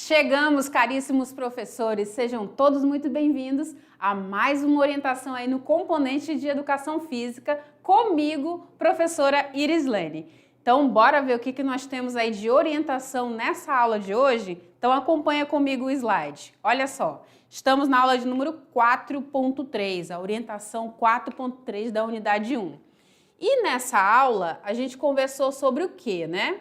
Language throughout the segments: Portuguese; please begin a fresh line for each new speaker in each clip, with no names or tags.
Chegamos, caríssimos professores, sejam todos muito bem-vindos a mais uma orientação aí no componente de Educação Física, comigo, professora Irislene. Então, bora ver o que nós temos aí de orientação nessa aula de hoje? Então, acompanha comigo o slide. Olha só, estamos na aula de número 4.3, a orientação 4.3 da unidade 1. E nessa aula, a gente conversou sobre o quê, né?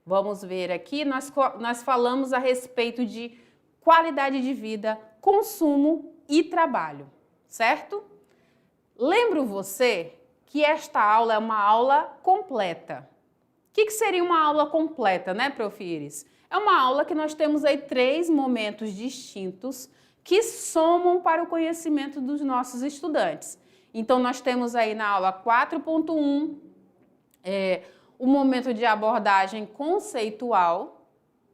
Vamos ver aqui, nós falamos a respeito de qualidade de vida, consumo e trabalho, certo? Lembro você que esta aula é uma aula completa. O que seria uma aula completa, né, Prof. Iris? É uma aula que nós temos aí 3 momentos distintos que somam para o conhecimento dos nossos estudantes. Então, nós temos aí na aula 4.1, o momento de abordagem conceitual,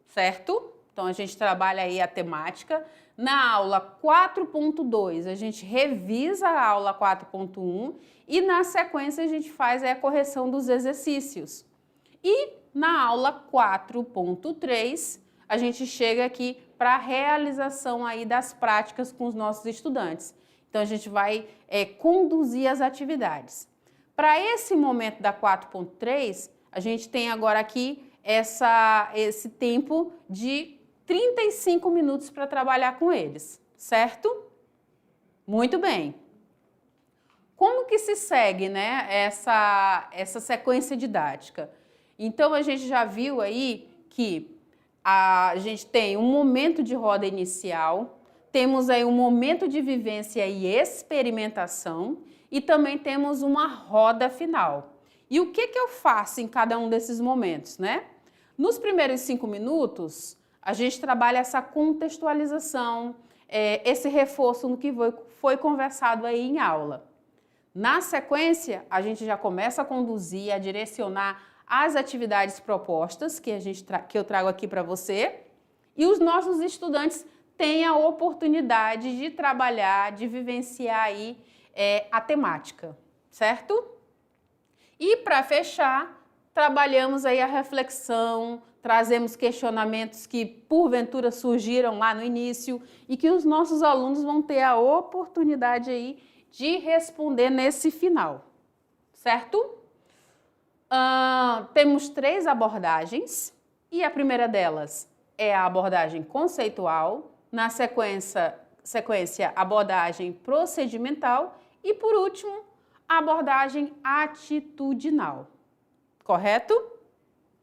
certo? Então, a gente trabalha aí a temática. Na aula 4.2, a gente revisa a aula 4.1 e, na sequência, a gente faz a correção dos exercícios. E na aula 4.3, a gente chega aqui para a realização aí das práticas com os nossos estudantes. Então, a gente vai conduzir as atividades. Para esse momento da 4.3, a gente tem agora aqui esse tempo de 35 minutos para trabalhar com eles, certo? Muito bem. Como que se segue, né, essa sequência didática? Então, a gente já viu aí que a gente tem um momento de roda inicial, temos aí um momento de vivência e experimentação e também temos uma roda final. E o que eu faço em cada um desses momentos, né? Nos primeiros 5 minutos, a gente trabalha essa contextualização, esse reforço no que foi conversado aí em aula. Na sequência, a gente já começa a conduzir, a direcionar as atividades propostas que eu trago aqui para você, e os nossos estudantes têm a oportunidade de trabalhar, de vivenciar aí a temática, certo? E para fechar, trabalhamos aí a reflexão, trazemos questionamentos que porventura surgiram lá no início e que os nossos alunos vão ter a oportunidade aí de responder nesse final, certo? Temos 3 abordagens e a primeira delas é a abordagem conceitual, na sequência abordagem procedimental e por último a abordagem atitudinal. Correto?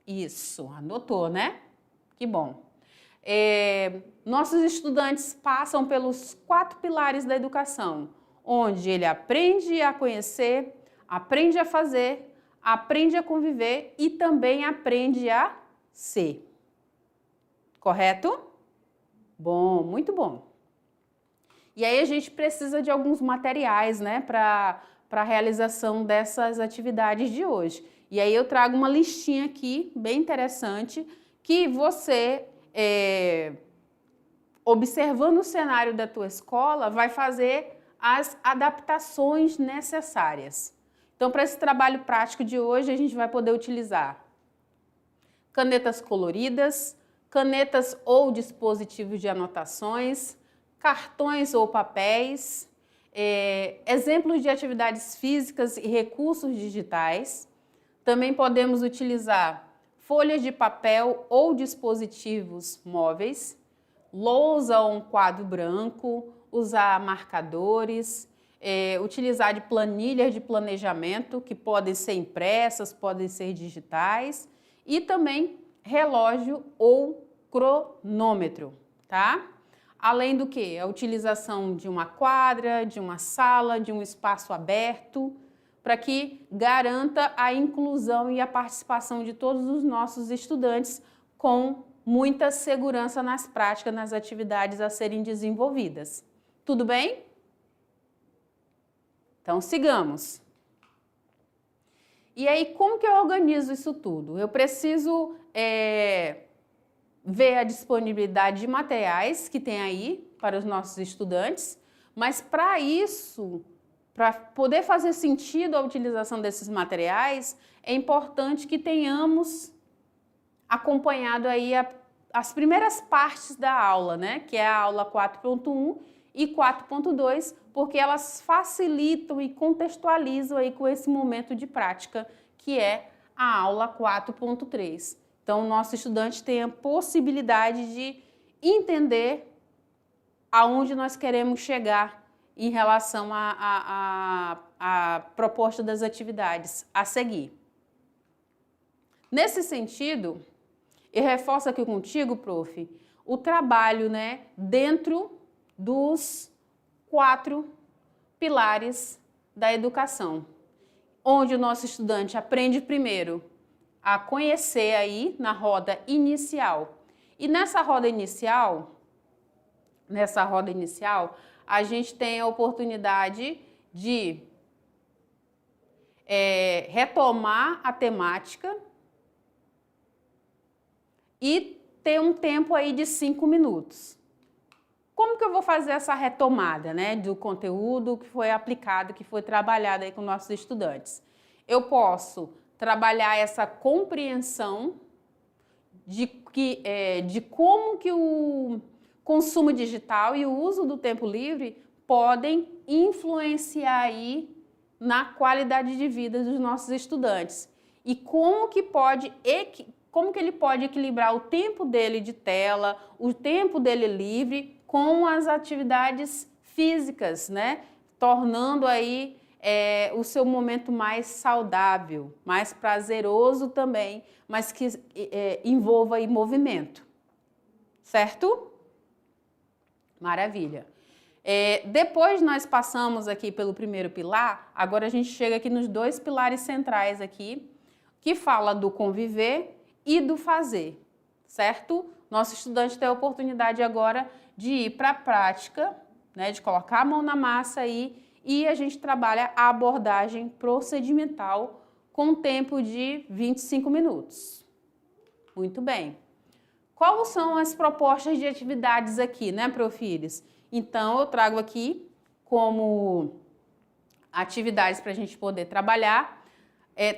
Isso, anotou, né? Que bom. Nossos estudantes passam pelos 4 pilares da educação, onde ele aprende a conhecer, aprende a fazer, aprende a conviver e também aprende a ser. Correto? Bom, muito bom. E aí a gente precisa de alguns materiais, né, para a realização dessas atividades de hoje. E aí eu trago uma listinha aqui, bem interessante, que você, observando o cenário da tua escola, vai fazer as adaptações necessárias. Então, para esse trabalho prático de hoje, a gente vai poder utilizar canetas coloridas, canetas ou dispositivos de anotações, cartões ou papéis, exemplos de atividades físicas e recursos digitais. Também podemos utilizar folhas de papel ou dispositivos móveis, lousa ou um quadro branco, usar marcadores, utilizar de planilhas de planejamento que podem ser impressas, podem ser digitais e também relógio ou cronômetro, tá? Além do que? A utilização de uma quadra, de uma sala, de um espaço aberto, para que garanta a inclusão e a participação de todos os nossos estudantes com muita segurança nas práticas, nas atividades a serem desenvolvidas. Tudo bem? Então, sigamos. E aí, como que eu organizo isso tudo? Eu preciso ver a disponibilidade de materiais que tem aí para os nossos estudantes, mas para isso, para poder fazer sentido a utilização desses materiais, é importante que tenhamos acompanhado aí as primeiras partes da aula, né? Que é a aula 4.1 e 4.2, porque elas facilitam e contextualizam aí com esse momento de prática, que é a aula 4.3. Então, o nosso estudante tem a possibilidade de entender aonde nós queremos chegar em relação à proposta das atividades a seguir. Nesse sentido, eu reforço aqui contigo, prof, o trabalho, né, dentro dos 4 pilares da educação, onde o nosso estudante aprende primeiro a conhecer aí na roda inicial. E nessa roda inicial, a gente tem a oportunidade de retomar a temática e ter um tempo aí de 5 minutos. Como que eu vou fazer essa retomada, né, do conteúdo que foi aplicado, que foi trabalhado aí com nossos estudantes? Eu posso trabalhar essa compreensão de como que o consumo digital e o uso do tempo livre podem influenciar aí na qualidade de vida dos nossos estudantes e como que ele pode equilibrar o tempo dele de tela, o tempo dele livre com as atividades físicas, né? Tornando aí o seu momento mais saudável, mais prazeroso também, mas que envolva aí movimento, certo? Maravilha. Depois nós passamos aqui pelo primeiro pilar, agora a gente chega aqui nos 2 pilares centrais aqui, que fala do conviver e do fazer, certo? Nosso estudante tem a oportunidade agora de ir para a prática, né, de colocar a mão na massa aí, e a gente trabalha a abordagem procedimental com um tempo de 25 minutos. Muito bem. Quais são as propostas de atividades aqui, né, Profires? Então, eu trago aqui como atividades para a gente poder trabalhar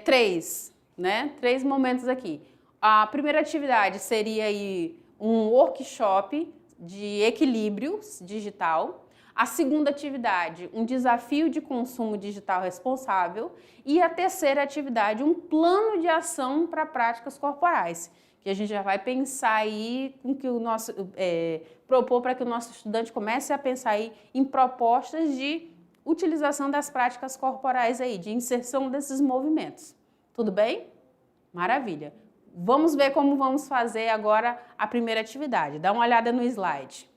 3, né? 3 momentos aqui. A primeira atividade seria aí um workshop de equilíbrio digital. A segunda atividade, um desafio de consumo digital responsável. E a terceira atividade, um plano de ação para práticas corporais, que a gente já vai pensar aí com que o nosso propor para que o nosso estudante comece a pensar aí em propostas de utilização das práticas corporais aí, de inserção desses movimentos. Tudo bem? Maravilha. Vamos ver como vamos fazer agora a primeira atividade. Dá uma olhada no slide.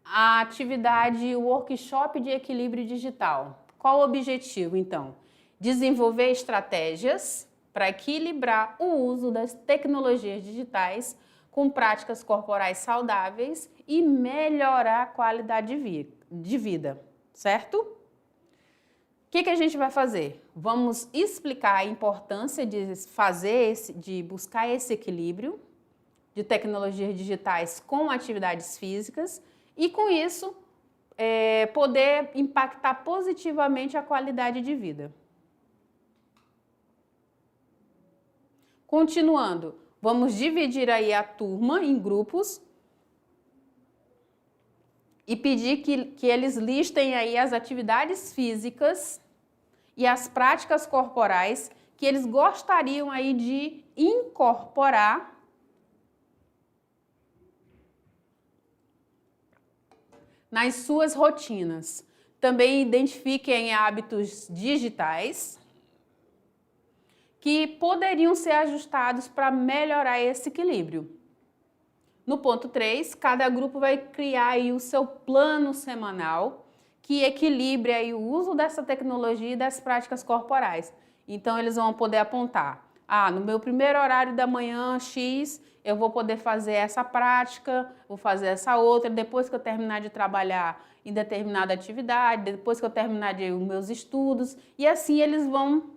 A atividade workshop de equilíbrio digital. Qual o objetivo, então? Desenvolver estratégias para equilibrar o uso das tecnologias digitais com práticas corporais saudáveis e melhorar a qualidade de vida, certo? O que a gente vai fazer? Vamos explicar a importância de buscar esse equilíbrio de tecnologias digitais com atividades físicas e, com isso, poder impactar positivamente a qualidade de vida. Continuando, vamos dividir aí a turma em grupos e pedir que eles listem aí as atividades físicas e as práticas corporais que eles gostariam aí de incorporar nas suas rotinas. Também identifiquem hábitos digitais que poderiam ser ajustados para melhorar esse equilíbrio. No ponto 3, cada grupo vai criar aí o seu plano semanal que equilibre aí o uso dessa tecnologia e das práticas corporais. Então, eles vão poder apontar, no meu primeiro horário da manhã, X, eu vou poder fazer essa prática, vou fazer essa outra, depois que eu terminar de trabalhar em determinada atividade, depois que eu terminar os meus estudos, e assim eles vão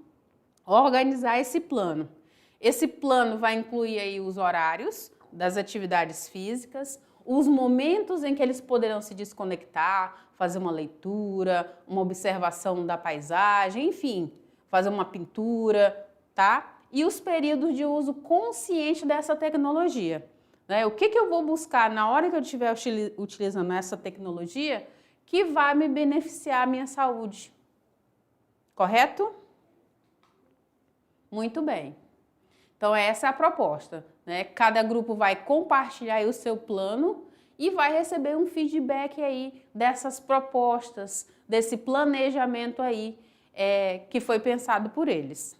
organizar esse plano. Esse plano vai incluir aí os horários das atividades físicas, os momentos em que eles poderão se desconectar, fazer uma leitura, uma observação da paisagem, enfim, fazer uma pintura, tá? E os períodos de uso consciente dessa tecnologia, né? O que eu vou buscar na hora que eu estiver utilizando essa tecnologia que vai me beneficiar a minha saúde, correto? Muito bem. Então, essa é a proposta, né? Cada grupo vai compartilhar aí o seu plano e vai receber um feedback aí dessas propostas, desse planejamento aí que foi pensado por eles.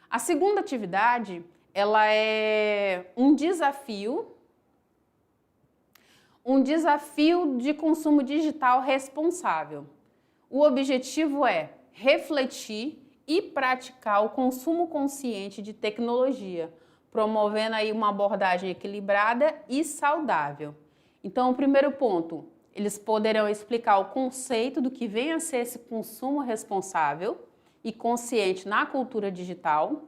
A segunda atividade, ela é um desafio de consumo digital responsável. O objetivo é refletir e praticar o consumo consciente de tecnologia, promovendo aí uma abordagem equilibrada e saudável. Então, o primeiro ponto, eles poderão explicar o conceito do que vem a ser esse consumo responsável e consciente na cultura digital.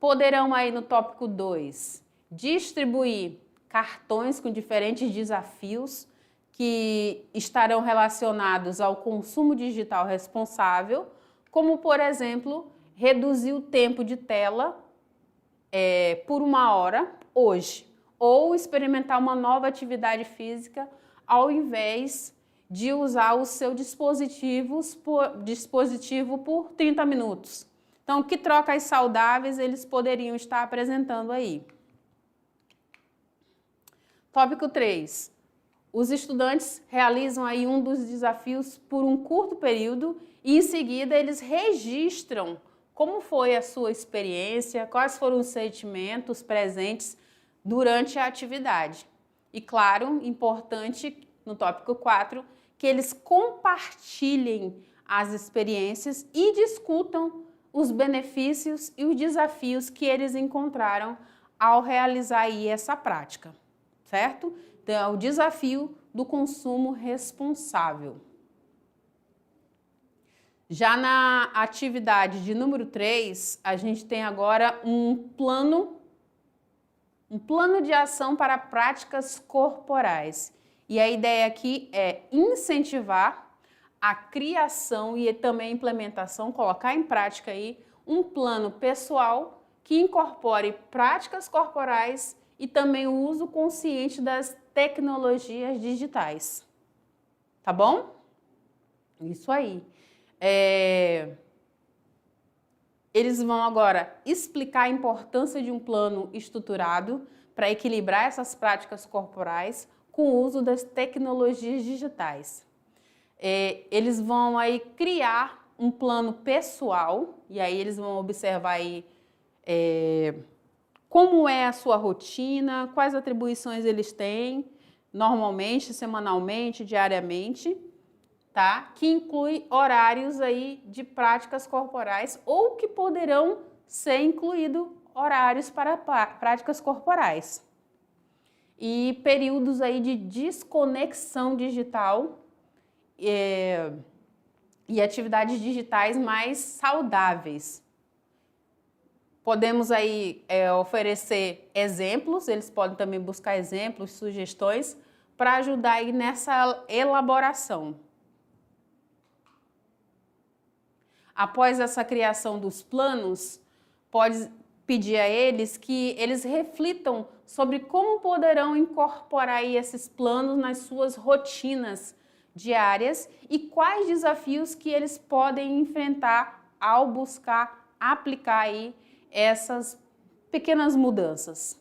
Poderão aí no tópico 2, distribuir cartões com diferentes desafios que estarão relacionados ao consumo digital responsável, como, por exemplo, reduzir o tempo de tela por 1 hora hoje, ou experimentar uma nova atividade física ao invés de usar o seu dispositivo por 30 minutos. Então, que trocas saudáveis eles poderiam estar apresentando aí? Tópico 3. Os estudantes realizam aí um dos desafios por um curto período e, em seguida, eles registram como foi a sua experiência, quais foram os sentimentos presentes durante a atividade. E, claro, importante, no tópico 4, que eles compartilhem as experiências e discutam os benefícios e os desafios que eles encontraram ao realizar aí essa prática, certo? Então, é o desafio do consumo responsável. Já na atividade de número 3, a gente tem agora um plano de ação para práticas corporais. E a ideia aqui é incentivar a criação e também a implementação, colocar em prática aí um plano pessoal que incorpore práticas corporais e também o uso consciente das tecnologias digitais. Tá bom? Isso aí. Eles vão agora explicar a importância de um plano estruturado para equilibrar essas práticas corporais com o uso das tecnologias digitais. Eles vão aí criar um plano pessoal e aí eles vão observar aí como é a sua rotina, quais atribuições eles têm, normalmente, semanalmente, diariamente, tá? Que inclui horários aí de práticas corporais ou que poderão ser incluídos horários para práticas corporais. E períodos aí de desconexão digital e atividades digitais mais saudáveis. Podemos aí oferecer exemplos, eles podem também buscar exemplos, sugestões, para ajudar aí nessa elaboração. Após essa criação dos planos, pode pedir a eles que eles reflitam sobre como poderão incorporar aí esses planos nas suas rotinas diárias e quais desafios que eles podem enfrentar ao buscar aplicar aí essas pequenas mudanças.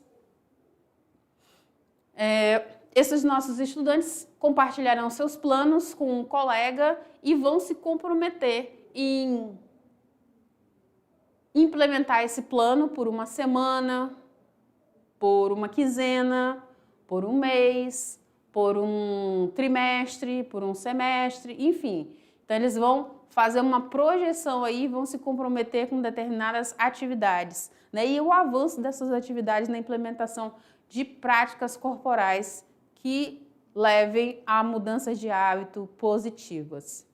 Esses nossos estudantes compartilharão seus planos com um colega e vão se comprometer em implementar esse plano por 1 semana, por 1 quinzena, por 1 mês, por 1 trimestre, por 1 semestre, enfim. Então, eles vão fazer uma projeção aí, vão se comprometer com determinadas atividades, né? E o avanço dessas atividades na implementação de práticas corporais que levem a mudanças de hábito positivas.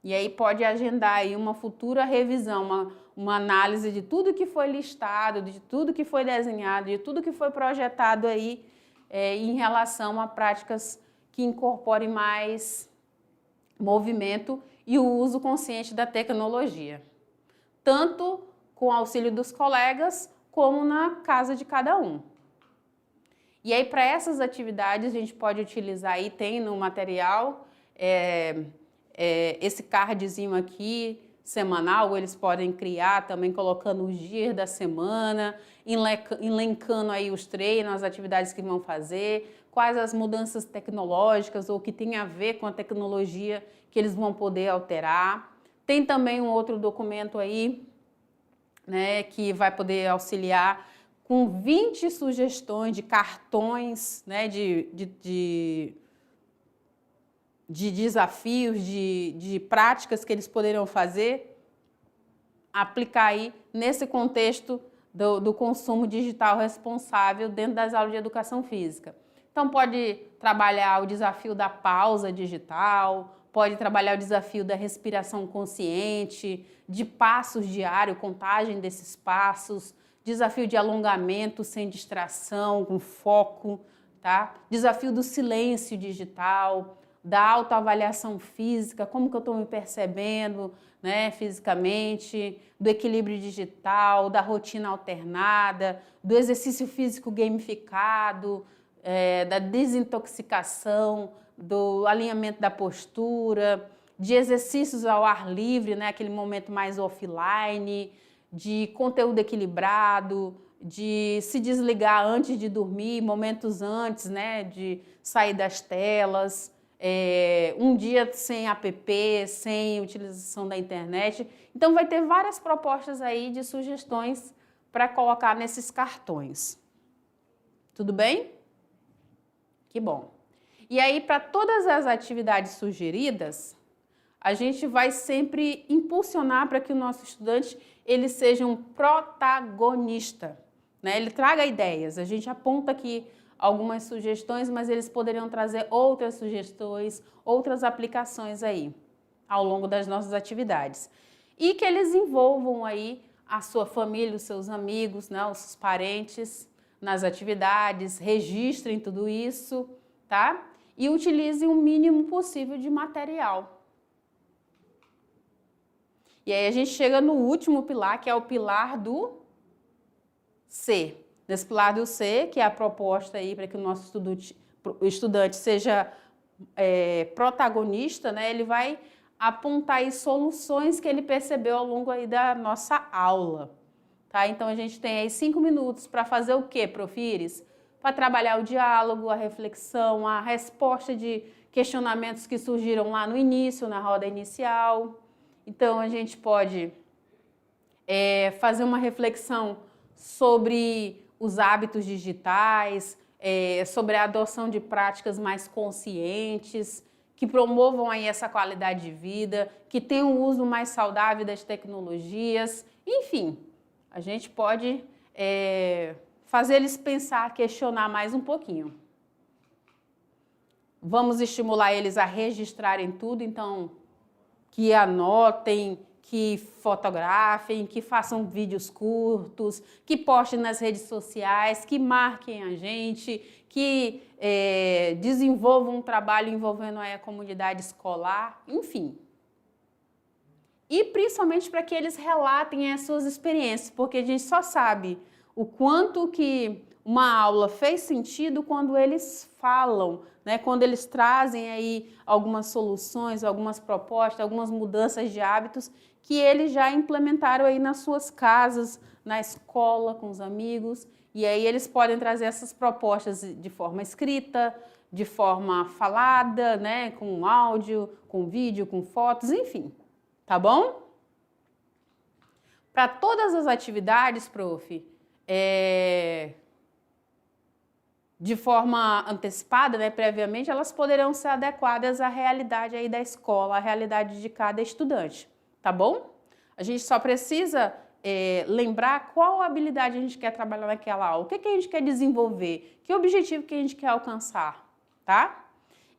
E aí pode agendar aí uma futura revisão, uma análise de tudo que foi listado, de tudo que foi desenhado, de tudo que foi projetado aí em relação a práticas que incorporem mais movimento e o uso consciente da tecnologia. tanto com o auxílio dos colegas, como na casa de cada um. E aí, para essas atividades, a gente pode utilizar aí, tem no material, esse cardzinho aqui, semanal, eles podem criar também colocando os dias da semana, elencando aí os treinos, as atividades que vão fazer, quais as mudanças tecnológicas ou que tem a ver com a tecnologia que eles vão poder alterar. Tem também um outro documento aí, né, que vai poder auxiliar com 20 sugestões de cartões, né, de desafios, de práticas que eles poderiam fazer, aplicar aí nesse contexto do consumo digital responsável dentro das aulas de educação física. Então pode trabalhar o desafio da pausa digital, pode trabalhar o desafio da respiração consciente, de passos diários, contagem desses passos, desafio de alongamento sem distração, com foco, tá? Desafio do silêncio digital, da autoavaliação física, como que eu estou me percebendo, né, fisicamente, do equilíbrio digital, da rotina alternada, do exercício físico gamificado, da desintoxicação, do alinhamento da postura, de exercícios ao ar livre, né, aquele momento mais offline, de conteúdo equilibrado, de se desligar antes de dormir, momentos antes, né, de sair das telas, um dia sem app, sem utilização da internet. Então vai ter várias propostas aí de sugestões para colocar nesses cartões. Tudo bem? Que bom. E aí, para todas as atividades sugeridas, a gente vai sempre impulsionar para que o nosso estudante ele seja um protagonista, né? Ele traga ideias. A gente aponta aqui algumas sugestões, mas eles poderiam trazer outras sugestões, outras aplicações aí ao longo das nossas atividades. E que eles envolvam aí a sua família, os seus amigos, né, os seus parentes nas atividades, registrem tudo isso, tá? E utilizem o mínimo possível de material. E aí a gente chega no último pilar, que é o pilar do C. Nesse pilar do C, que é a proposta aí para que o nosso estudante seja protagonista, né? Ele vai apontar aí soluções que ele percebeu ao longo aí da nossa aula. Tá? Então a gente tem aí 5 minutos para fazer o quê, Prof. Iris? Para trabalhar o diálogo, a reflexão, a resposta de questionamentos que surgiram lá no início, na roda inicial. Então a gente pode fazer uma reflexão sobre os hábitos digitais, sobre a adoção de práticas mais conscientes, que promovam aí essa qualidade de vida, que tenham um uso mais saudável das tecnologias, enfim, a gente pode fazer eles pensar, questionar mais um pouquinho. Vamos estimular eles a registrarem tudo, então, que anotem, que fotografem, que façam vídeos curtos, que postem nas redes sociais, que marquem a gente, que desenvolvam um trabalho envolvendo a comunidade escolar, enfim. E principalmente para que eles relatem as suas experiências, porque a gente só sabe o quanto que uma aula fez sentido quando eles falam, né? Quando eles trazem aí algumas soluções, algumas propostas, algumas mudanças de hábitos que eles já implementaram aí nas suas casas, na escola, com os amigos, e aí eles podem trazer essas propostas de forma escrita, de forma falada, né? Com áudio, com vídeo, com fotos, enfim, tá bom? Para todas as atividades, prof, de forma antecipada, né, previamente, elas poderão ser adequadas à realidade aí da escola, à realidade de cada estudante, tá bom? A gente só precisa lembrar qual habilidade a gente quer trabalhar naquela aula, o que a gente quer desenvolver, que objetivo que a gente quer alcançar, tá?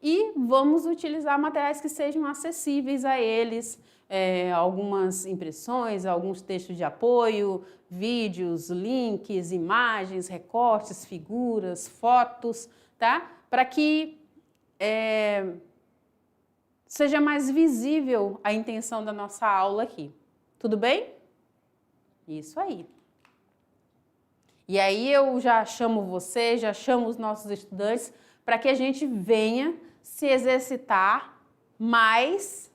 E vamos utilizar materiais que sejam acessíveis a eles, algumas impressões, alguns textos de apoio, vídeos, links, imagens, recortes, figuras, fotos, tá? Para que seja mais visível a intenção da nossa aula aqui. Tudo bem? Isso aí. E aí eu já chamo você, já chamo os nossos estudantes para que a gente venha se exercitar mais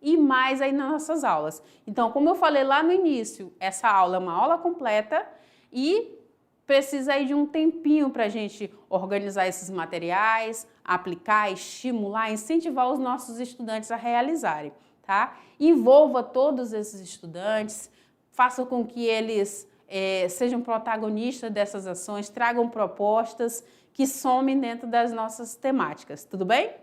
e mais aí nas nossas aulas. Então, como eu falei lá no início, essa aula é uma aula completa e precisa aí de um tempinho para a gente organizar esses materiais, aplicar, estimular, incentivar os nossos estudantes a realizarem, tá? Envolva todos esses estudantes, faça com que eles sejam protagonistas dessas ações, tragam propostas que somem dentro das nossas temáticas, tudo bem?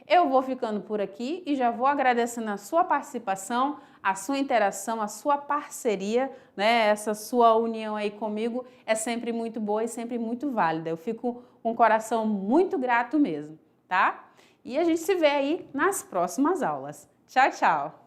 Eu vou ficando por aqui e já vou agradecendo a sua participação, a sua interação, a sua parceria, né? Essa sua união aí comigo é sempre muito boa e sempre muito válida. Eu fico com o coração muito grato mesmo, tá? E a gente se vê aí nas próximas aulas. Tchau, tchau!